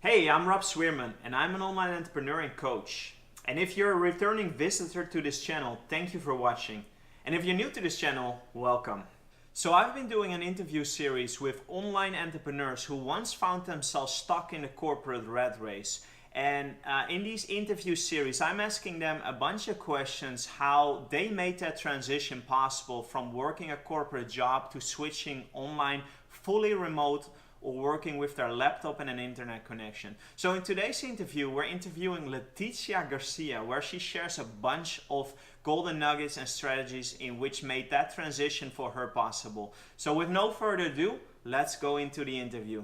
Hey, I'm Rob Sweerman and I'm an online entrepreneur and coach. And if you're a returning visitor to this channel, thank you for watching. And if you're new to this channel, welcome. So I've been doing an interview series with online entrepreneurs who once found themselves stuck in the corporate rat race. And in these interview series, I'm asking them a bunch of questions how they made that transition possible from working a corporate job to switching online, fully remote, or working with their laptop and an internet connection. So in today's interview, we're interviewing Leticia Garcia, where she shares a bunch of golden nuggets and strategies in which made that transition for her possible. So with no further ado, let's go into the interview.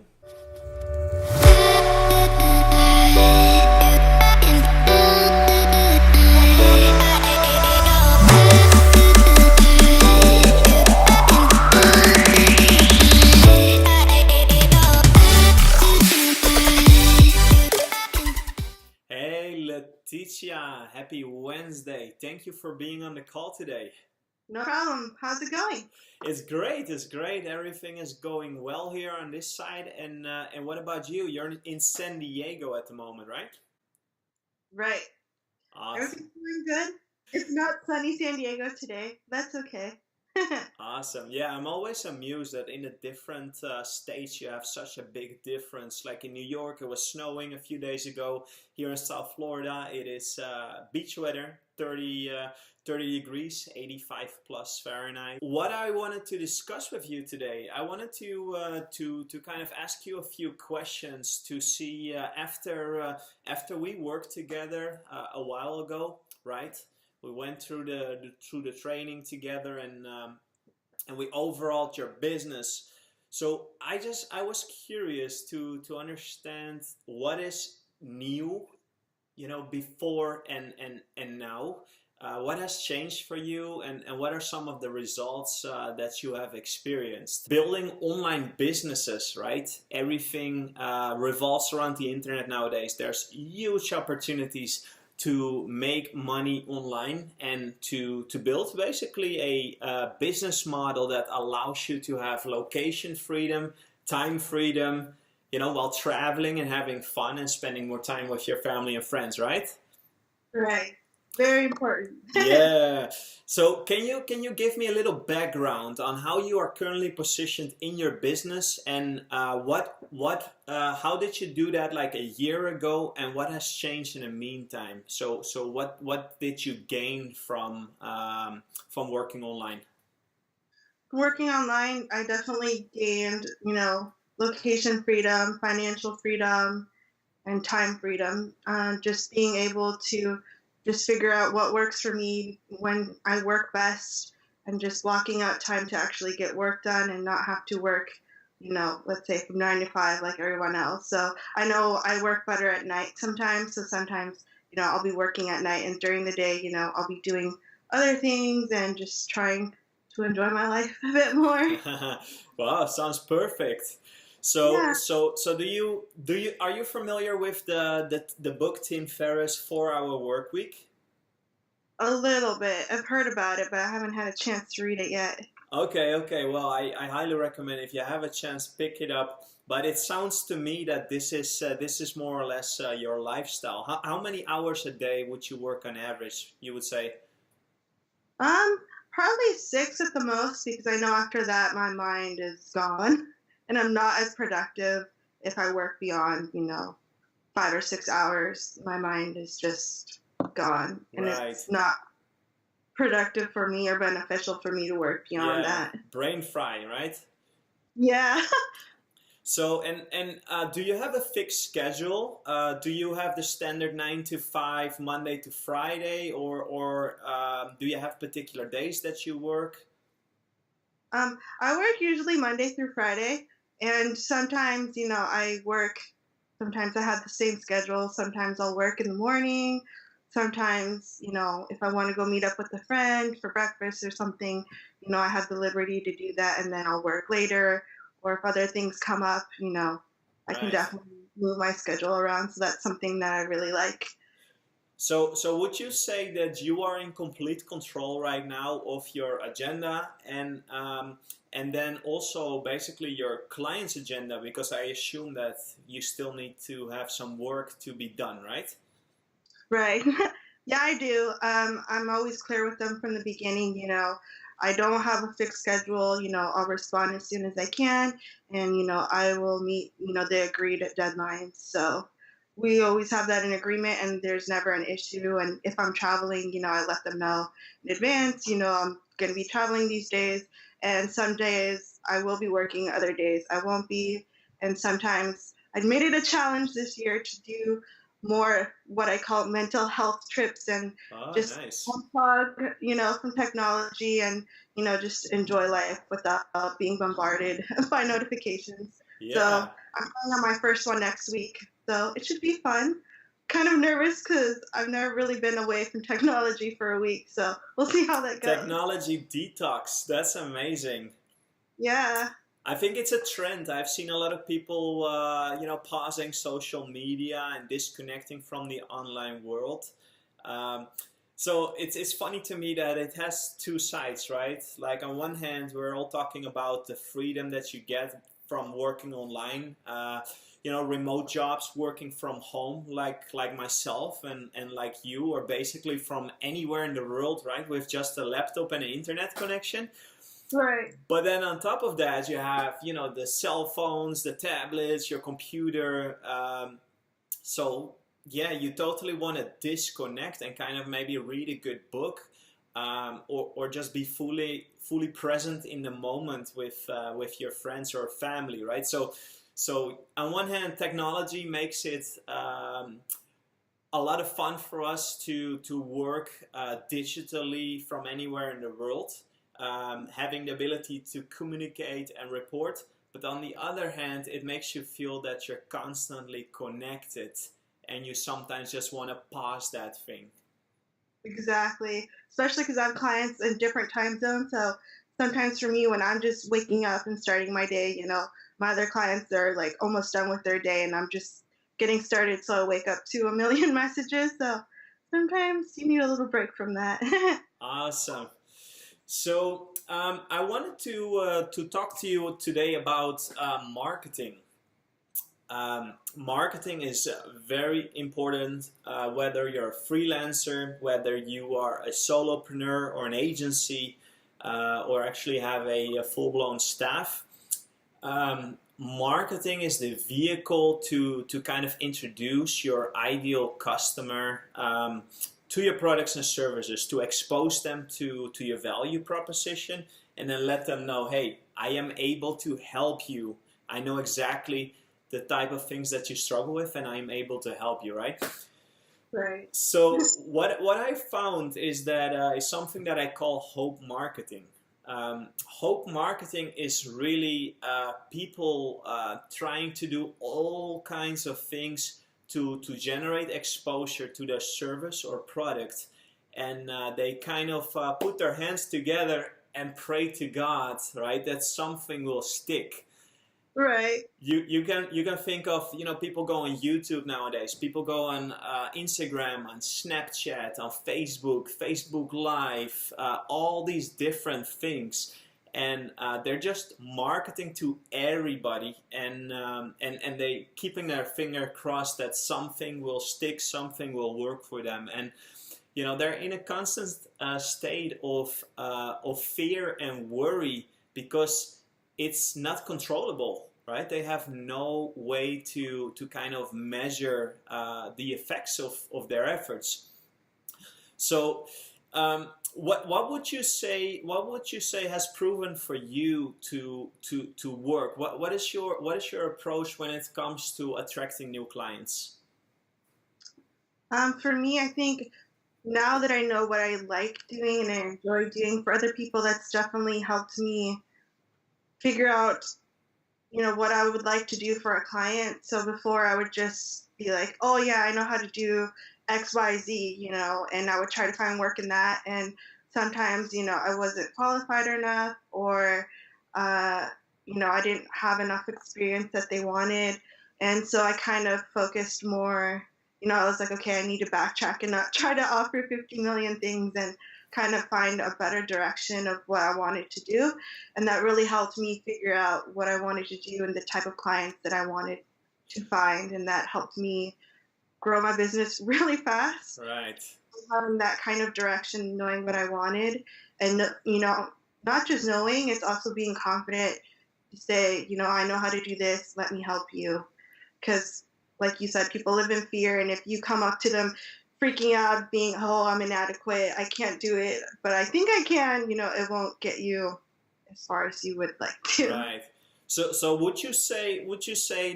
Leticia, happy Wednesday. Thank you for being on the call today. No problem. How's it going? It's great. It's great. Everything is going well here on this side. And what about you? You're in San Diego at the moment, right? Right. Awesome. Everything's going good. It's not sunny San Diego today. That's okay. Awesome. Yeah, I'm always amused that in the different states you have such a big difference. Like in New York, it was snowing a few days ago. Here in South Florida, it is beach weather, 30 degrees, 85 plus Fahrenheit. What I wanted to discuss with you today, I wanted to kind of ask you a few questions to see after we worked together a while ago, right? We went through the training together and we overhauled your business. So I was curious to understand what is new, before and now. What has changed for you, and what are some of the results that you have experienced? Building online businesses, right? Everything revolves around the internet nowadays. There's huge opportunities to make money online and to build basically a business model that allows you to have location freedom, time freedom, while traveling and having fun and spending more time with your family and friends, right? Right. Very important. Yeah. So can you give me a little background on how you are currently positioned in your business, and how did you do that like a year ago, and what has changed in the meantime? So what did you gain from working online? Working online, I definitely gained, location freedom, financial freedom, and time freedom. Just being able to just figure out what works for me when I work best, and just blocking out time to actually get work done and not have to work, let's say from 9 to 5 like everyone else. So I know I work better at night sometimes. So sometimes, I'll be working at night, and during the day, I'll be doing other things and just trying to enjoy my life a bit more. Wow, sounds perfect. So Yeah. so are you familiar with the book Tim Ferriss 4 Hour Work Week? A little bit. I've heard about it, but I haven't had a chance to read it yet. Okay. Well, I highly recommend, if you have a chance, pick it up. But it sounds to me that this is more or less your lifestyle. How many hours a day would you work on average, you would say? Probably 6 at the most, because I know after that my mind is gone, and I'm not as productive if I work beyond, 5 or 6 hours. My mind is just gone, and Right. it's not productive for me or beneficial for me to work beyond that. Brain fry, right? Yeah. So and do you have a fixed schedule? Do you have the standard 9 to 5 Monday to Friday, or do you have particular days that you work? I work usually Monday through Friday, and sometimes, sometimes I have the same schedule. Sometimes I'll work in the morning. Sometimes, if I want to go meet up with a friend for breakfast or something, I have the liberty to do that, and then I'll work later. Or if other things come up, I can Right. definitely move my schedule around. So that's something that I really like. So would you say that you are in complete control right now of your agenda and then also basically your client's agenda? Because I assume that you still need to have some work to be done, right? Right. Yeah, I do. I'm always clear with them from the beginning. I don't have a fixed schedule. I'll respond as soon as I can, and I will meet the agreed deadlines. So we always have that in agreement, and there's never an issue. And if I'm traveling, I let them know in advance. I'm going to be traveling these days, and some days I will be working, other days I won't be. And sometimes I made it a challenge this year to do more what I call mental health trips and Oh, just nice. unplug, from technology and, just enjoy life without being bombarded by notifications. So Yeah. I'm going on my first one next week. So it should be fun. Kind of nervous because I've never really been away from technology for a week. So we'll see how that goes. Technology detox. That's amazing. Yeah. I think it's a trend. I've seen a lot of people, pausing social media and disconnecting from the online world. Um, so it's funny to me that it has two sides, right? Like on one hand, we're all talking about the freedom that you get from working online. Remote jobs, working from home, like myself and like you, or basically from anywhere in the world, right? With just a laptop and an internet connection. Right. But then on top of that, you have, the cell phones, the tablets, your computer. So yeah, you totally want to disconnect and kind of maybe read a good book, or just be fully present in the moment with your friends or family, right? So on one hand, technology makes it a lot of fun for us to work digitally from anywhere in the world, having the ability to communicate and report. But on the other hand, it makes you feel that you're constantly connected and you sometimes just want to pause that thing. Exactly. Especially because I have clients in different time zones. So sometimes for me, when I'm just waking up and starting my day, my other clients are like almost done with their day and I'm just getting started. So I wake up to a million messages. So sometimes you need a little break from that. Awesome. So I wanted to talk to you today about marketing. Marketing is very important, whether you're a freelancer, whether you are a solopreneur or an agency, or actually have a full-blown staff. Marketing is the vehicle to kind of introduce your ideal customer to your products and services, to expose them to your value proposition, and then let them know, hey, I am able to help you. I know exactly the type of things that you struggle with, and I'm able to help you, right? Right. So what I found is that is something that I call hope marketing. Hope marketing is really people trying to do all kinds of things to generate exposure to their service or product, and they kind of put their hands together and pray to God, right, that something will stick. Right. You can think of, people go on YouTube nowadays, people go on Instagram, on Snapchat, on Facebook Live, all these different things, and they're just marketing to everybody, and they keeping their finger crossed that something will stick, something will work for them, and they're in a constant state of fear and worry because it's not controllable, right? They have no way to kind of measure the effects of their efforts. So, what would you say? What would you say has proven for you to work? What is your approach when it comes to attracting new clients? For me, I think now that I know what I like doing and I enjoy doing for other people, that's definitely helped me figure out what I would like to do for a client. So before I would just be like, oh yeah, I know how to do XYZ, and I would try to find work in that. And sometimes, I wasn't qualified enough or, uh, I didn't have enough experience that they wanted. And so I kind of focused more I was like, okay, I need to backtrack and not try to offer 50 million things and kind of find a better direction of what I wanted to do. And that really helped me figure out what I wanted to do and the type of clients that I wanted to find. And that helped me grow my business really fast. Right. Having that kind of direction, knowing what I wanted, and not just knowing, it's also being confident to say, I know how to do this. Let me help you, because, like you said, people live in fear, and if you come up to them freaking out, being, oh, I'm inadequate, I can't do it, but I think I can, it won't get you as far as you would like to. Right. So would you say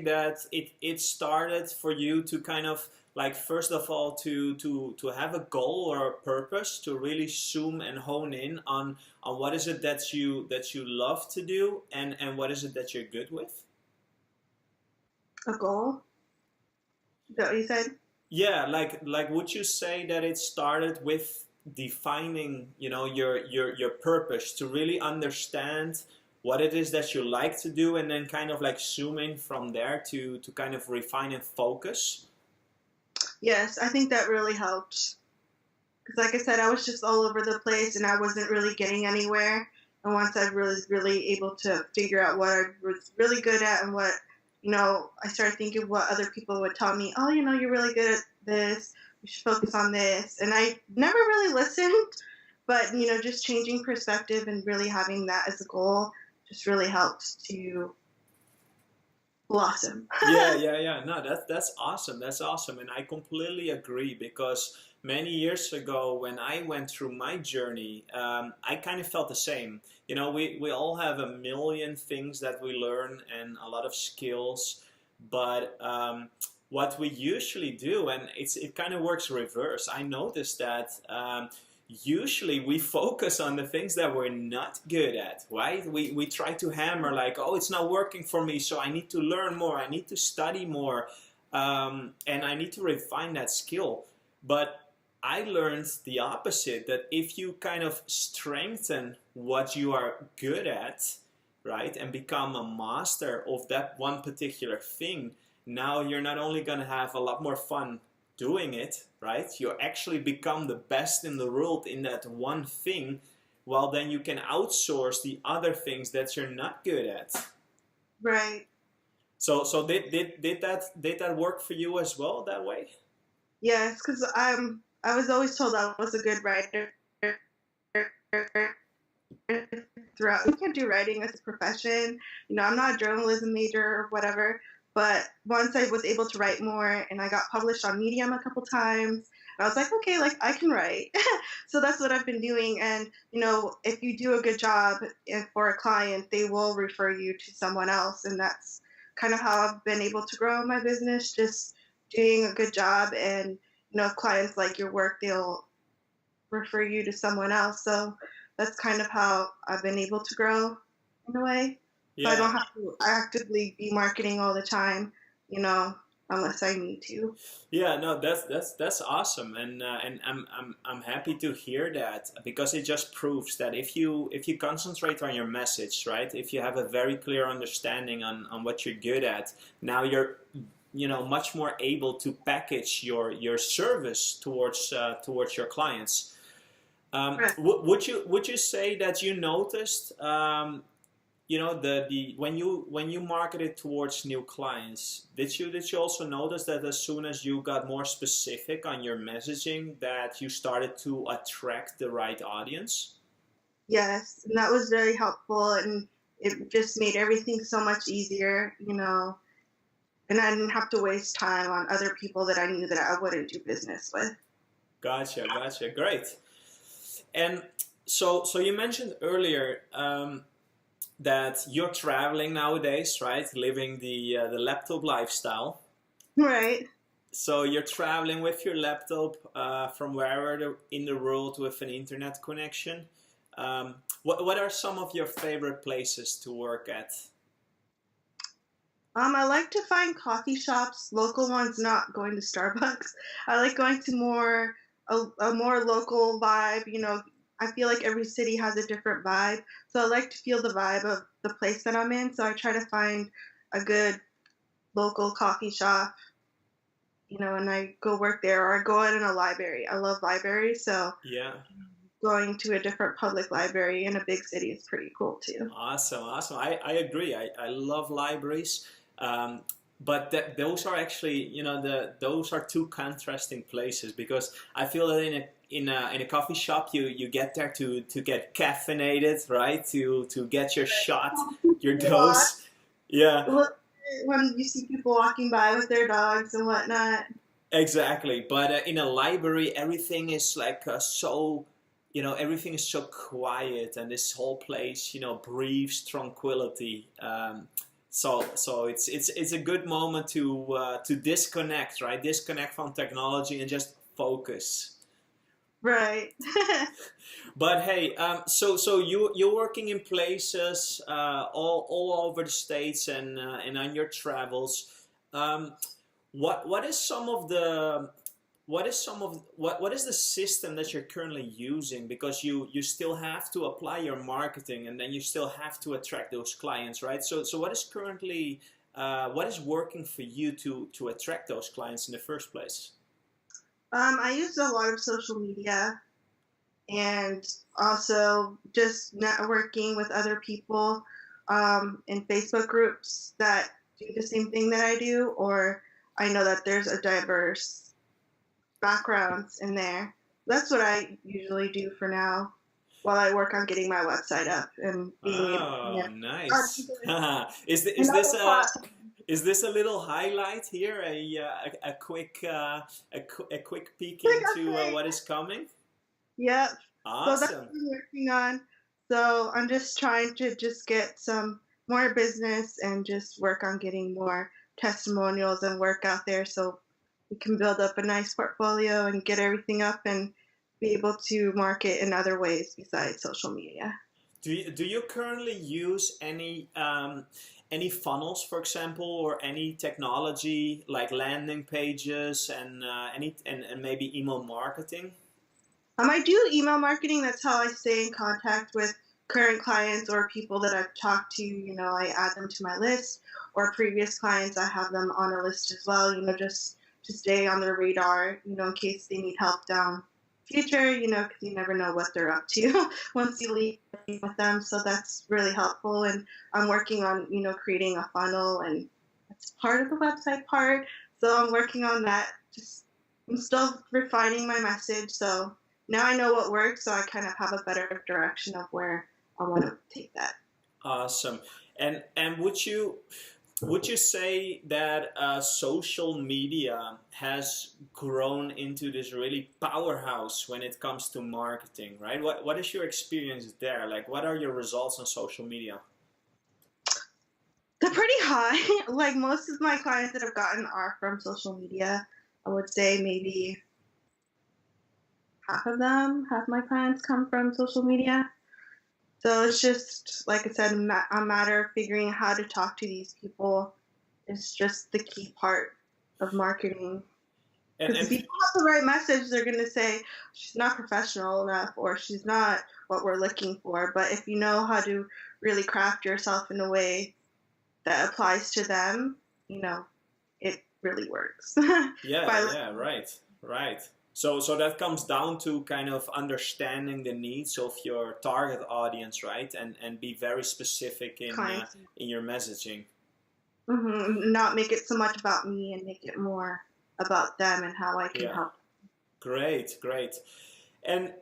that it started for you to kind of like first of all to have a goal or a purpose to really zoom and hone in on what is it that you love to do and what is it that you're good with? A goal? Is that what you said? Yeah, like would you say that it started with defining, your purpose to really understand what it is that you like to do and then kind of like zooming from there to kind of refine and focus? Yes, I think that really helped. Because, like I said, I was just all over the place and I wasn't really getting anywhere. And once I was really able to figure out what I was really good at and what, I started thinking what other people would tell me, oh, you're really good at this. You should focus on this. And I never really listened, but, just changing perspective and really having that as a goal just really helped to blossom. Yeah. No, that's awesome. That's awesome, and I completely agree because many years ago when I went through my journey, I kind of felt the same. We all have a million things that we learn and a lot of skills, but what we usually do, and it kind of works reverse. I noticed that. Usually we focus on the things that we're not good at, right? We try to hammer like, oh, it's not working for me, so I need to learn more, I need to study more, and I need to refine that skill. But I learned the opposite, that if you kind of strengthen what you are good at, right, and become a master of that one particular thing, now you're not only going to have a lot more fun doing it, right? You actually become the best in the world in that one thing, while then you can outsource the other things that you're not good at. Right. So did that work for you as well that way? Yes, because I was always told I was a good writer throughout. You can't do writing as a profession. I'm not a journalism major or whatever. But once I was able to write more and I got published on Medium a couple times, I was like, okay, like I can write. So that's what I've been doing. And, if you do a good job for a client, they will refer you to someone else. And that's kind of how I've been able to grow my business, just doing a good job. And, if clients like your work, they'll refer you to someone else. So that's kind of how I've been able to grow in a way. So I don't Yeah. have to actively be marketing all the time, unless I need to. Yeah, no, that's awesome, and I'm happy to hear that because it just proves that if you concentrate on your message, right, if you have a very clear understanding on what you're good at, now you're much more able to package your service towards your clients. Right. Would you say that you noticed the when you marketed towards new clients, did you also notice that as soon as you got more specific on your messaging that you started to attract the right audience? Yes, and that was very helpful, and it just made everything so much easier, and I didn't have to waste time on other people that I knew that I wouldn't do business with. Gotcha, great. And so you mentioned earlier that you're traveling nowadays, right? Living the laptop lifestyle. Right. So you're traveling with your laptop from wherever in the world with an internet connection. What are some of your favorite places to work at? I like to find coffee shops, local ones, not going to Starbucks. I like going to a more local vibe. I feel like every city has a different vibe, so I like to feel the vibe of the place that I'm in. So I try to find a good local coffee shop, and I go work there, or I go out in a library. I love libraries, so Yeah. going to a different public library in a big city is pretty cool too. Awesome, awesome. I agree. I love libraries. Um, but those are actually, those are two contrasting places, because I feel that in a coffee shop you get there to get caffeinated, right? To get your shot, your Walk, dose. Yeah, look when you see people walking by with their dogs and whatnot. exactly. But in a library, everything is like everything is so quiet, and this whole place, breathes tranquility. So it's a good moment to disconnect, right? Disconnect from technology and just focus. Right. But hey, so you're working in places all over the states, and on your travels. Um, what is some of the what is the system that you're currently using, because you still have to apply your marketing, and then you still have to attract those clients, right? So what is currently what is working for you to attract those clients in the first place? I use a lot of social media, and also just networking with other people in Facebook groups that do the same thing that I do, or I know that there's a diverse backgrounds in there. That's what I usually do for now while I work on getting my website up and being able Oh, to nice. and This other a is this a little highlight here? A quick a quick peek into update. what is coming? Yep. So that's Awesome. what I'm working on. So I'm just trying to just get some more business and just work on getting more testimonials and work out there so we can build up a nice portfolio and get everything up and be able to market in other ways besides social media. Do you currently use any funnels, for example, or any technology like landing pages and maybe email marketing? I do email marketing. That's how I stay in contact with current clients or people that I've talked to. I add them to my list, or previous clients, I have them on a list as well, just to stay on their radar, in case they need help down future, because you never know what they're up to once you leave with them. So that's really helpful. And I'm working on, creating a funnel, and that's part of the website part. So I'm working on that. I'm still refining my message. So now I know what works, so I kind of have a better direction of where I want to take that. Awesome. And would you say that social media has grown into this really powerhouse when it comes to marketing, right? What is your experience there? Like, what are your results on social media? They're pretty high. Like most of my clients that I've gotten are from social media. I would say maybe half my clients come from social media. So it's just, like I said, a matter of figuring out how to talk to these people is just the key part of marketing. And Because if you and don't have the right message, they're going to say she's not professional enough or she's not what we're looking for. But if you know how to really craft yourself in a way that applies to them, it really works. yeah, By yeah, right, right. So that comes down to kind of understanding the needs of your target audience, right? And be very specific clients, in your messaging. not make it so much about me and make it more about them and how I can Yeah. help. Great, great. And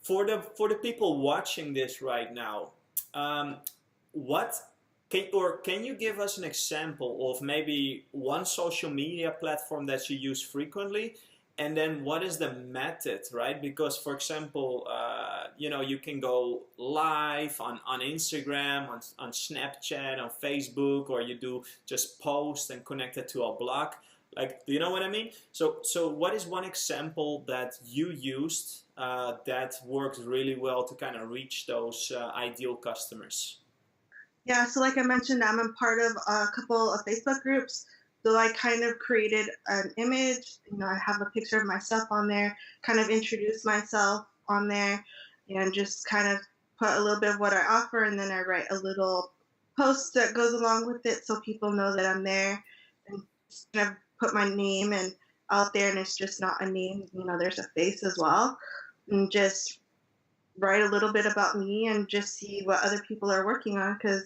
for the people watching this right now, um, what can you give us an example of maybe one social media platform that you use frequently, and then what is the method, right? Because for example, you can go live on Instagram, on Snapchat, on Facebook, or you do just post and connect it to a blog. Like, do you know what I mean? So what is one example that you used that worked really well to kind of reach those ideal customers? Yeah, so like I mentioned, I'm a part of a couple of Facebook groups. So I kind of created an image. I have a picture of myself on there, kind of introduce myself on there, and just kind of put a little bit of what I offer. And then I write a little post that goes along with it so people know that I'm there, and just kind of put my name and out there and it's just not a name, there's a face as well. And just write a little bit about me and just see what other people are working on, because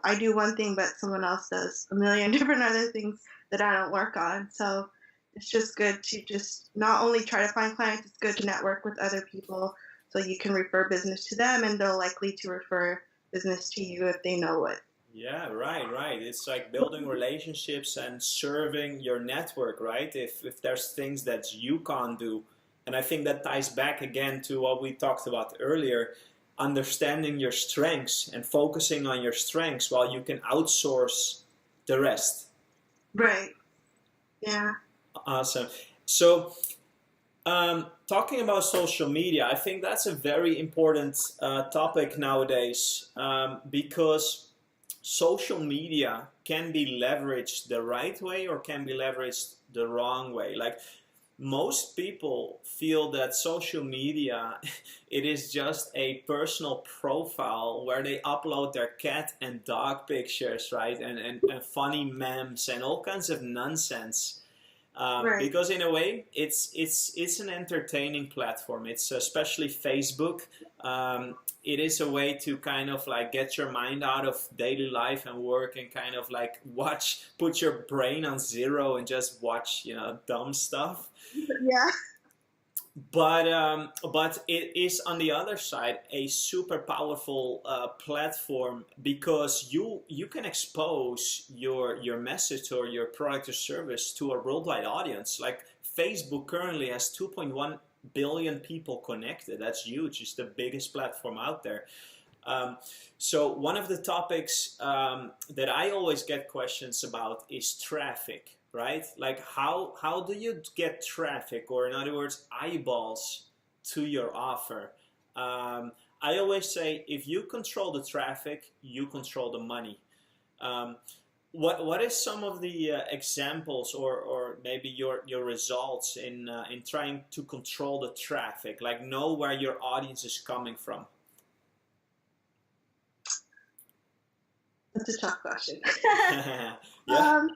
I do one thing, but someone else does a million different other things that I don't work on. So it's just good to just not only try to find clients, it's good to network with other people so you can refer business to them and they're likely to refer business to you if they know it. Yeah, right. It's like building relationships and serving your network, right? If there's things that you can't do. And I think that ties back again to what we talked about earlier, understanding your strengths and focusing on your strengths while you can outsource the rest. Right. Yeah. Awesome. So, talking about social media, I think that's a very important topic nowadays, because social media can be leveraged the right way or can be leveraged the wrong way. Like, most people feel that social media, it is just a personal profile where they upload their cat and dog pictures, right? And funny memes and all kinds of nonsense. Right. Because in a way, it's an entertaining platform. It's especially Facebook. It is a way to kind of like get your mind out of daily life and work and kind of like put your brain on zero and just watch, dumb stuff. Yeah. But it is on the other side a super powerful platform, because you can expose your message or your product or service to a worldwide audience. Like, Facebook currently has 2.1 billion people connected. That's huge. It's the biggest platform out there. So one of the topics that I always get questions about is traffic, right? Like, how do you get traffic, or in other words, eyeballs to your offer? I always say, if you control the traffic, you control the money. What is some of the examples or maybe your results in trying to control the traffic, like know where your audience is coming from? That's a tough question. Yeah.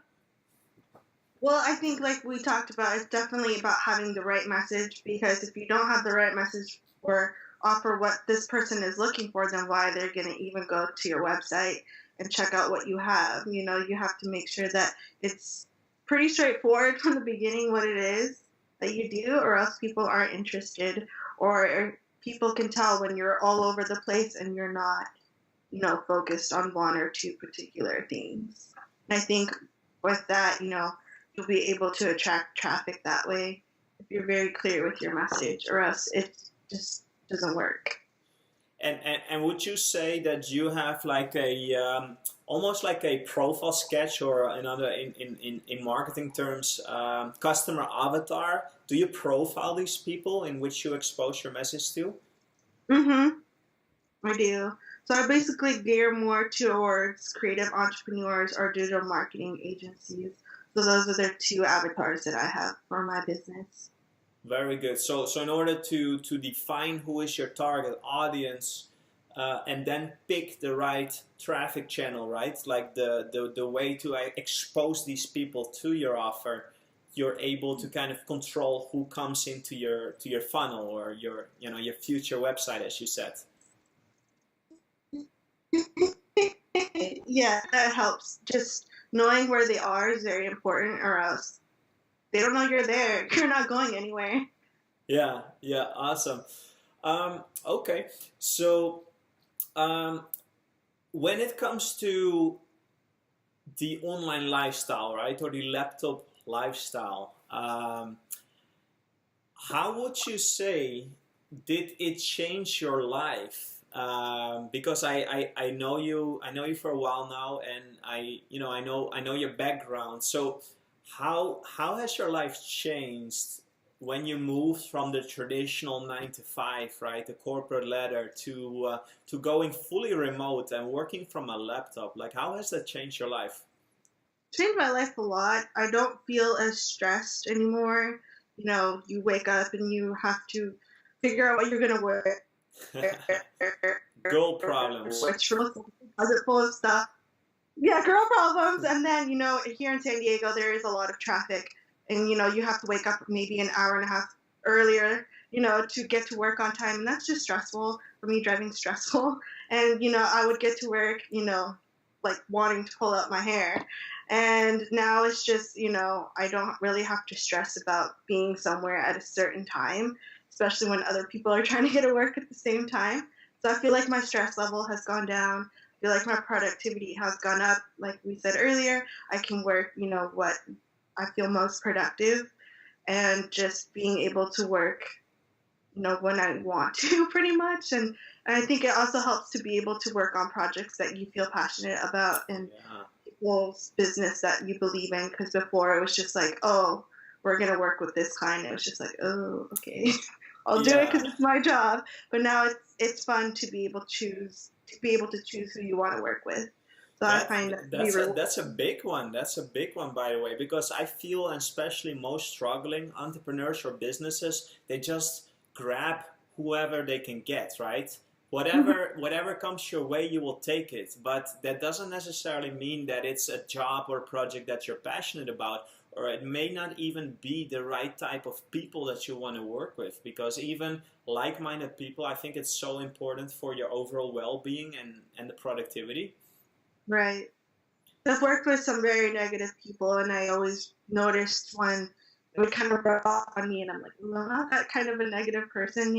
Well, I think, like we talked about, it's definitely about having the right message, because if you don't have the right message or offer what this person is looking for, then why they're going to even go to your website and check out what you have. You have to make sure that it's pretty straightforward from the beginning what it is that you do, or else people aren't interested, or people can tell when you're all over the place and you're not, focused on one or two particular things. And I think with that, you'll be able to attract traffic that way if you're very clear with your message, or else it just doesn't work. And would you say that you have like a almost like a profile sketch, or another in marketing terms, customer avatar? Do you profile these people in which you expose your message to? I do. So I basically gear more towards creative entrepreneurs or digital marketing agencies. So those are the two avatars that I have for my business. Very good. So in order to define who is your target audience, and then pick the right traffic channel, right? Like the way to expose these people to your offer, you're able to kind of control who comes into your funnel, or your future website, as you said. Yeah, that helps. Just knowing where they are is very important, or else they don't know you're there. You're not going anywhere. Yeah, awesome. Okay, so when it comes to the online lifestyle, right, or the laptop lifestyle, how would you say did it change your life? Because I know you for a while now, and I know your background. So how has your life changed when you moved from the traditional 9 to 5, right, the corporate ladder, to going fully remote and working from a laptop? Like, how has that changed your life? Changed my life a lot. I don't feel as stressed anymore. You wake up and you have to figure out what you're gonna wear. Girl problems. Which closet full of stuff. Yeah, girl problems. And then, here in San Diego, there is a lot of traffic. and you have to wake up maybe an hour and a half earlier, to get to work on time, and that's just stressful for me. Driving stressful, and I would get to work, like wanting to pull out my hair, and now it's just, I don't really have to stress about being somewhere at a certain time, especially when other people are trying to get to work at the same time. So I feel like my stress level has gone down. I feel like my productivity has gone up. Like we said earlier, I can work, what I feel most productive, and just being able to work, when I want to, pretty much. And I think it also helps to be able to work on projects that you feel passionate about, and Yeah. people's business that you believe in. Because before it was just like, oh, we're gonna work with this client. It was just like, oh, okay, I'll do it Yeah. because it's my job. But now it's fun to be able to choose who you want to work with. So I That find that to be that's a rewarding. that's a big one. That's a big one, by the way, because I feel, and especially most struggling entrepreneurs or businesses, they just grab whoever they can get, right? Whatever comes your way, you will take it. But that doesn't necessarily mean that it's a job or project that you're passionate about, or it may not even be the right type of people that you want to work with. Because even like-minded people, I think it's so important for your overall well-being and the productivity. Right. I've worked with some very negative people, and I always noticed when it would kind of rub off on me, and I'm like, well, I'm not that kind of a negative person.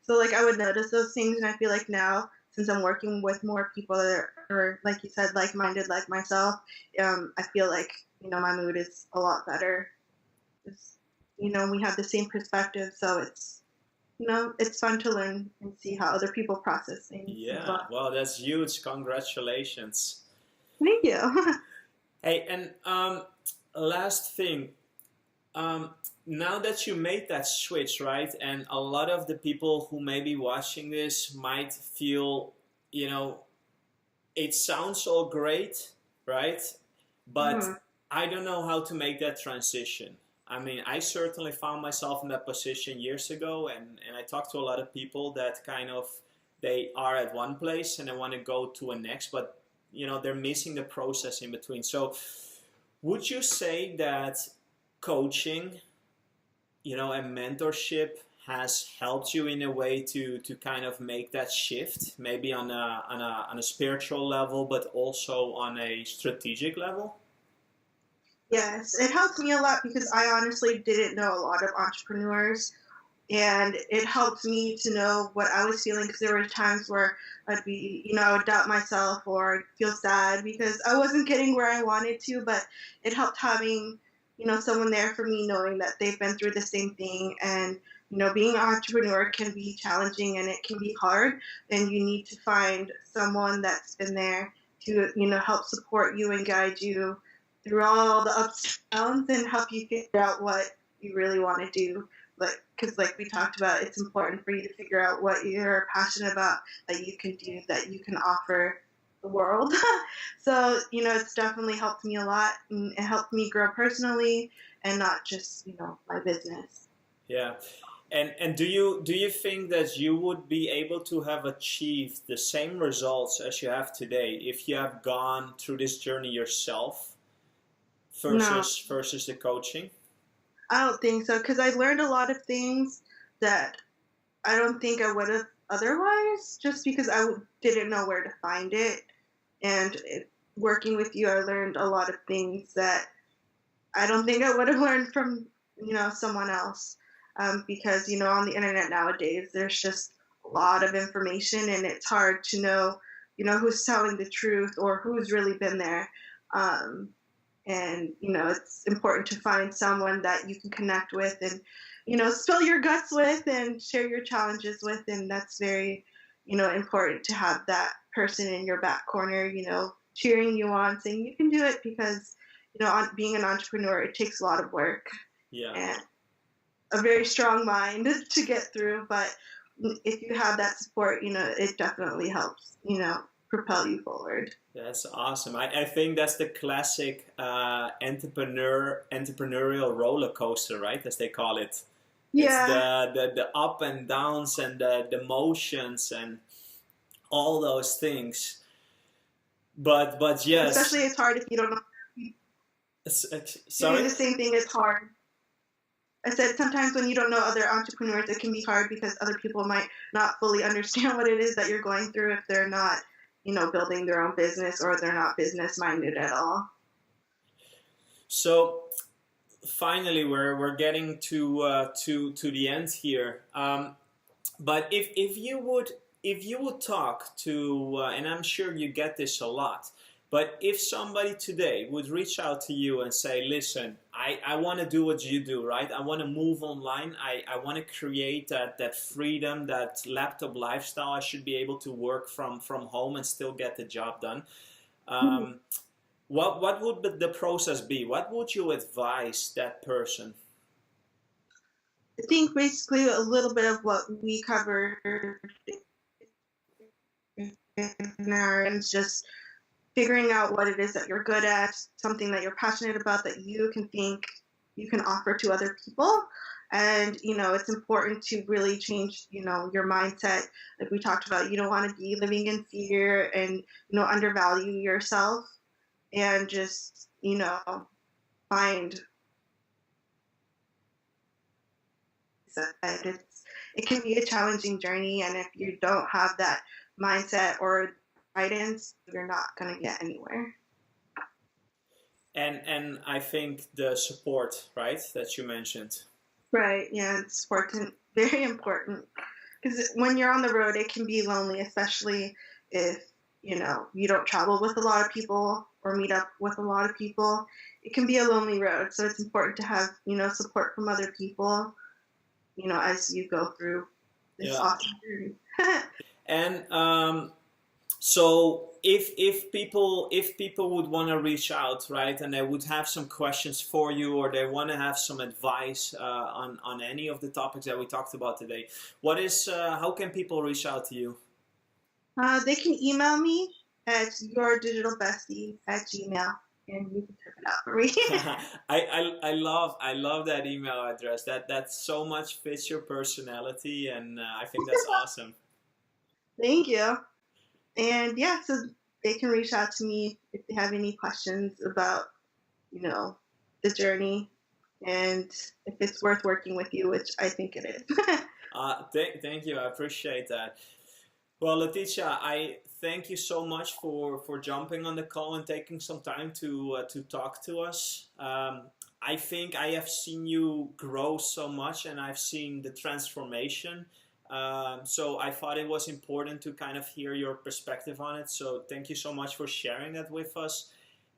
So like I would notice those things, and I feel like now, since I'm working with more people that are, like you said, like-minded, like myself, I feel like my mood is a lot better. It's, we have the same perspective, so it's fun to learn and see how other people process things as Yeah, well. well, that's huge. Congratulations. Thank you. Hey, and last thing, um, now that you made that switch, right? And a lot of the people who may be watching this might feel, you know, it sounds all great, right? But Mhm. I don't know how to make that transition. I mean, I certainly found myself in that position years ago, and I talked to a lot of people that kind of they are at one place and they want to go to a next, but they're missing the process in between. So, would you say that coaching, and mentorship has helped you in a way to kind of make that shift, maybe on a spiritual level, but also on a strategic level? Yes, it helped me a lot because I honestly didn't know a lot of entrepreneurs, and it helped me to know what I was feeling, because there were times where I'd be, I would doubt myself or feel sad because I wasn't getting where I wanted to, but it helped having, someone there for me, knowing that they've been through the same thing. And, being an entrepreneur can be challenging and it can be hard, and you need to find someone that's been there to, help support you and guide you through all the ups and downs and help you figure out what you really want to do. Because like we talked about, it's important for you to figure out what you're passionate about, that you can do, that you can offer the world. So it's definitely helped me a lot, and it helped me grow personally, and not just my business. Yeah. And do you think that you would be able to have achieved the same results as you have today if you have gone through this journey yourself No, versus the coaching? I don't think so, because I learned a lot of things that I don't think I would have otherwise, just because didn't know where to find it. And working with you, I learned a lot of things that I don't think I would have learned from someone else, because on the internet nowadays there's just a lot of information, and it's hard to know who's telling the truth or who's really been there. Um, and it's important to find someone that you can connect with, and spill your guts with and share your challenges with, and that's very important to have that person in your back corner, cheering you on, saying you can do it, because being an entrepreneur, it takes a lot of work Yeah. and a very strong mind to get through. But if you have that support, it definitely helps propel you forward. That's awesome. I think that's the classic entrepreneurial roller coaster, right? As they call it. It's Yeah, the up and downs and the motions and all those things. But especially yes, it's hard if you don't know. Doing Sorry? the same thing is hard. I said sometimes when you don't know other entrepreneurs, it can be hard because other people might not fully understand what it is that you're going through if they're not, building their own business or they're not business minded at all. So finally, we're getting to the end here. But if you would talk to, and I'm sure you get this a lot, but if somebody today would reach out to you and say, listen, I want to do what you do, right? I want to move online. I want to create that freedom, that laptop lifestyle. I should be able to work from home and still get the job done. Mhm. Um, what would the process be? What would you advise that person? I think basically a little bit of what we covered in our is just figuring out what it is that you're good at, something that you're passionate about that you can think you can offer to other people. And, it's important to really change, your mindset. Like we talked about, you don't want to be living in fear and, undervalue yourself and just, find that it can be a challenging journey. And if you don't have that mindset or guidance, you're not going to get anywhere. And I think the support, right, that you mentioned. Right. Yeah, it's important. Very important. Because when you're on the road, it can be lonely, especially if, you don't travel with a lot of people or meet up with a lot of people. It can be a lonely road. So it's important to have, support from other people, as you go through this Yeah. awesome journey. And so if people would want to reach out, right, and they would have some questions for you, or they want to have some advice on any of the topics that we talked about today, how can people reach out to you? They can email me at yourdigitalbestie@gmail, and you can check it out for me. I love that email address. That so much fits your personality, and I think that's awesome. Thank you. And yeah, so they can reach out to me if they have any questions about, you know, the journey and if it's worth working with you, which I think it is. Thank you. I appreciate that. Well, Leticia, I thank you so much for jumping on the call and taking some time to talk to us. I think I have seen you grow so much, and I've seen the transformation. So I thought it was important to kind of hear your perspective on it. So thank you so much for sharing that with us.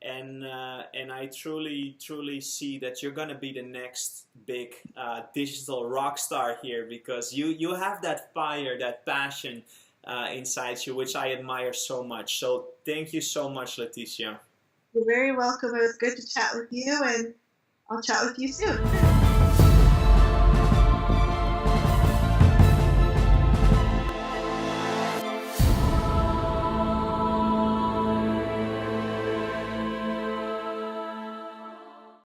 And I truly see that you're gonna be the next big digital rock star here, because you have that fire, that passion inside you, which I admire so much. So thank you so much, Leticia. You're very welcome. It was good to chat with you, and I'll chat with you soon.